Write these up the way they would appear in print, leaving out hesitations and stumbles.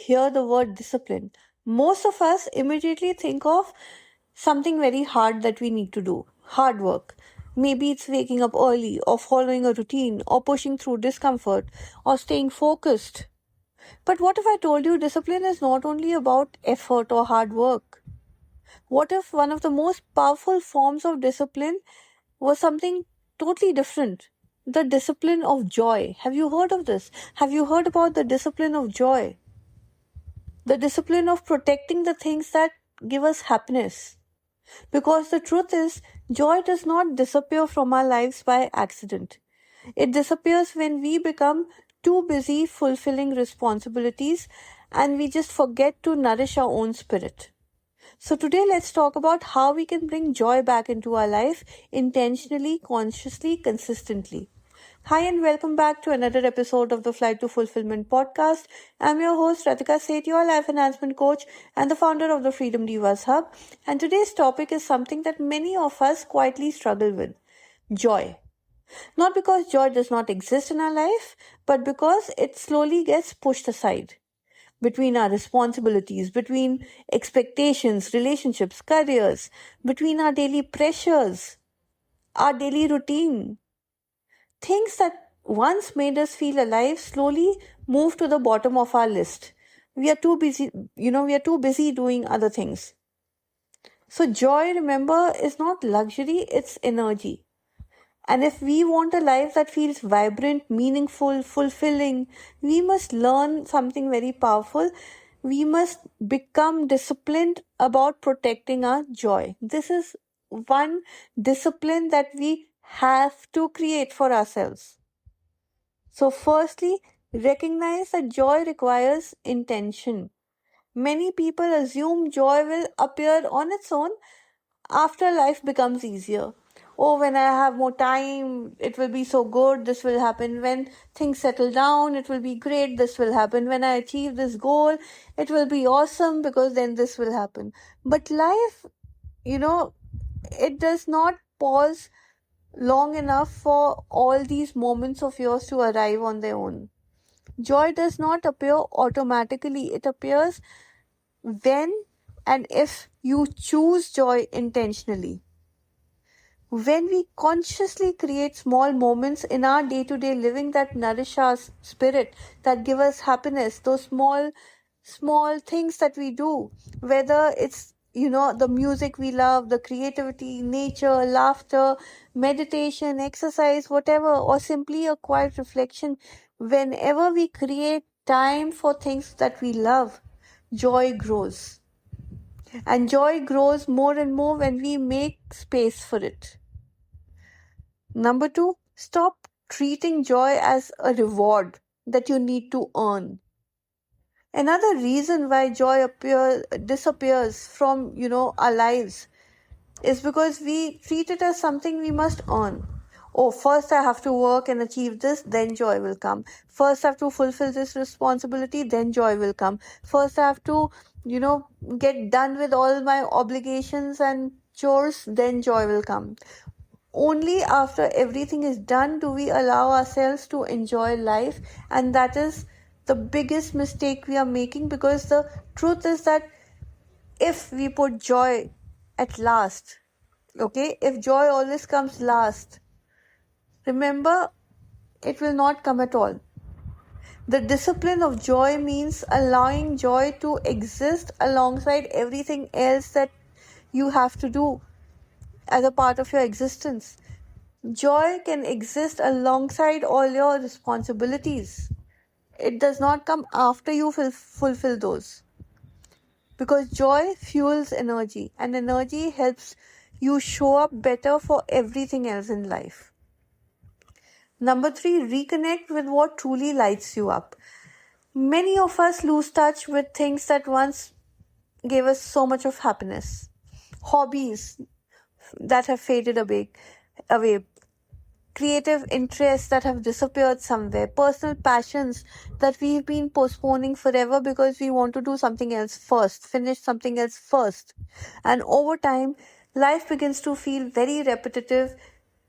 hear the word discipline, most of us immediately think of something very hard that we need to do, hard work. Maybe it's waking up early, or following a routine, or pushing through discomfort, or staying focused. But what if I told you discipline is not only about effort or hard work? What if one of the most powerful forms of discipline was something totally different? The discipline of joy. Have you heard of this? Have you heard about the discipline of joy? The discipline of protecting the things that give us happiness. Because the truth is, joy does not disappear from our lives by accident. It disappears when we become too busy fulfilling responsibilities and we just forget to nourish our own spirit. So, today let's talk about how we can bring joy back into our life intentionally, consciously, consistently. Hi, and welcome back to another episode of the Flight to Fulfillment podcast. I'm your host, Ratika Seth, your life enhancement coach and the founder of the Freedom Divas Hub. And today's topic is something that many of us quietly struggle with: joy. Not because joy does not exist in our life, but because it slowly gets pushed aside between our responsibilities, between expectations, relationships, careers, between our daily pressures, our daily routine. Things that once made us feel alive slowly move to the bottom of our list. We are too busy, we are too busy doing other things. So, joy, remember, is not luxury, it's energy. And if we want a life that feels vibrant, meaningful, fulfilling, we must learn something very powerful. We must become disciplined about protecting our joy. This is one discipline that we have to create for ourselves. So, firstly, recognize that joy requires intention. Many people assume joy will appear on its own after life becomes easier. Oh, when I have more time, it will be so good, this will happen. When things settle down, it will be great, this will happen. When I achieve this goal, it will be awesome because then this will happen. But life, you know, it does not pause long enough for all these moments of yours to arrive on their own. Joy does not appear automatically, it appears when and if you choose joy intentionally. When we consciously create small moments in our day to day living that nourish our spirit, that give us happiness, those small things that we do, whether it's the music we love, the creativity, nature, laughter, meditation, exercise, whatever, or simply a quiet reflection, whenever we create time for things that we love, joy grows. And joy grows more and more when we make space for it. Number two, stop treating joy as a reward that you need to earn. Another reason why joy disappears from our lives is because we treat it as something we must earn. Oh, first I have to work and achieve this, then joy will come. First I have to fulfill this responsibility, then joy will come. First I have to, get done with all my obligations and chores, then joy will come. Only after everything is done do we allow ourselves to enjoy life, and that is the biggest mistake we are making, because the truth is that if we put joy at last, okay, if joy always comes last, remember, it will not come at all. The discipline of joy means allowing joy to exist alongside everything else that you have to do as a part of your existence. Joy can exist alongside all your responsibilities. It does not come after you fulfill those. Because joy fuels energy, and energy helps you show up better for everything else in life. Number three, reconnect with what truly lights you up. Many of us lose touch with things that once gave us so much of happiness. Hobbies that have faded away. Creative interests that have disappeared somewhere, personal passions that we've been postponing forever because we want to do something else first, finish something else first. And over time, life begins to feel very repetitive.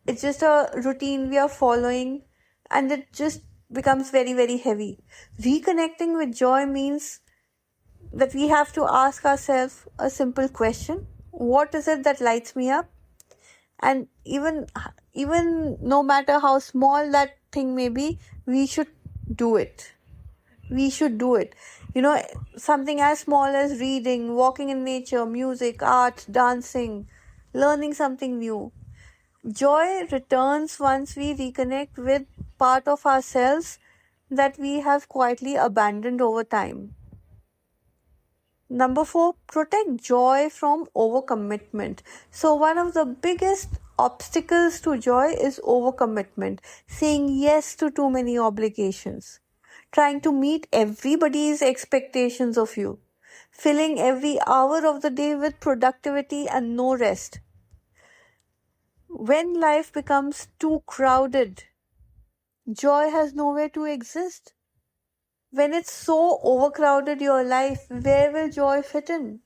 It's just a routine we are following, and it just becomes very, very heavy. Reconnecting with joy means that we have to ask ourselves a simple question: what is it that lights me up? And even no matter how small that thing may be, we should do it. We should do it. Something as small as reading, walking in nature, music, art, dancing, learning something new. Joy returns once we reconnect with part of ourselves that we have quietly abandoned over time. Number 4, protect joy from overcommitment. So, one of the biggest obstacles to joy is overcommitment, saying yes to too many obligations, trying to meet everybody's expectations of you, filling every hour of the day with productivity and no rest. When life becomes too crowded, joy has nowhere to exist. When it's so overcrowded, your life, where will joy fit in?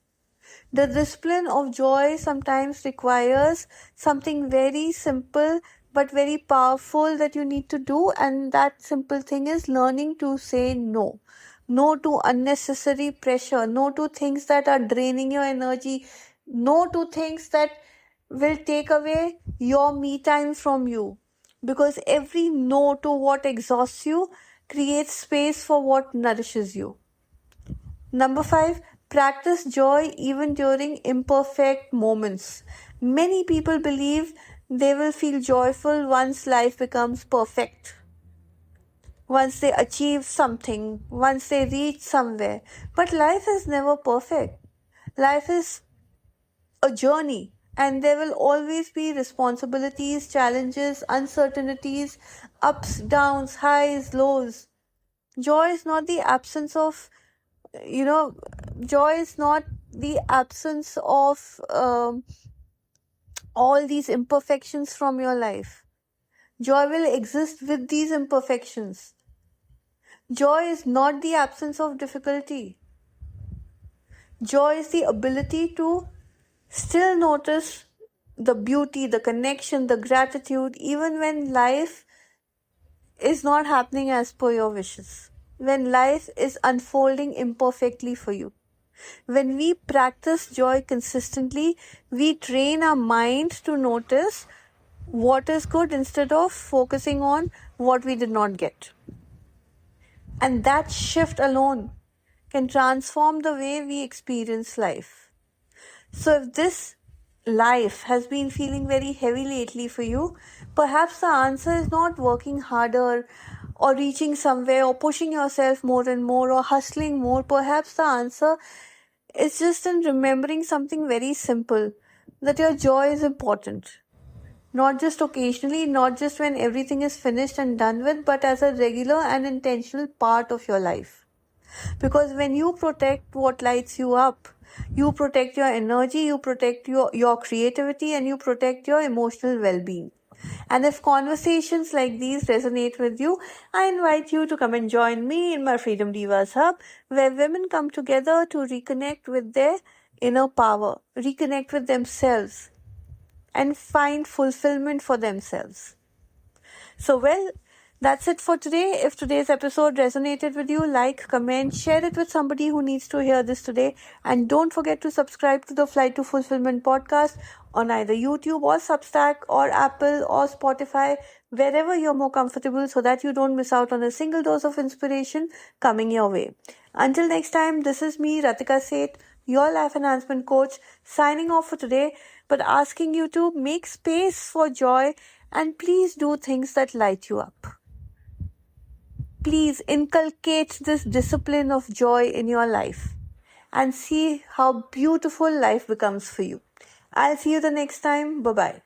The discipline of joy sometimes requires something very simple but very powerful that you need to do, and that simple thing is learning to say no. No to unnecessary pressure, no to things that are draining your energy, no to things that will take away your me time from you. Because every no to what exhausts you creates space for what nourishes you. Number 5, practice joy even during imperfect moments. Many people believe they will feel joyful once life becomes perfect, once they achieve something, once they reach somewhere. But life is never perfect. Life is a journey, and there will always be responsibilities, challenges, uncertainties, ups, downs, highs, lows. Joy is not the absence of, you know, joy is not the absence of all these imperfections from your life. Joy will exist with these imperfections. Joy is not the absence of difficulty. Joy is the ability to still notice the beauty, the connection, the gratitude, even when life is not happening as per your wishes, when life is unfolding imperfectly for you. When we practice joy consistently, we train our mind to notice what is good instead of focusing on what we did not get. And that shift alone can transform the way we experience life. So if this life has been feeling very heavy lately for you, perhaps the answer is not working harder or reaching somewhere or pushing yourself more and more or hustling more. Perhaps the answer is just in remembering something very simple, that your joy is important. Not just occasionally, not just when everything is finished and done with, but as a regular and intentional part of your life. Because when you protect what lights you up, you protect your energy, you protect your creativity, and you protect your emotional well-being. And if conversations like these resonate with you, I invite you to come and join me in my Freedom Divas Hub, where women come together to reconnect with their inner power, reconnect with themselves, and find fulfillment for themselves. So, that's it for today. If today's episode resonated with you, like, comment, share it with somebody who needs to hear this today. And don't forget to subscribe to the Flight to Fulfillment podcast on either YouTube or Substack or Apple or Spotify, wherever you're more comfortable, so that you don't miss out on a single dose of inspiration coming your way. Until next time, this is me, Ratika Seth, your life enhancement coach, signing off for today, but asking you to make space for joy and please do things that light you up. Please inculcate this discipline of joy in your life and see how beautiful life becomes for you. I'll see you the next time. Bye-bye.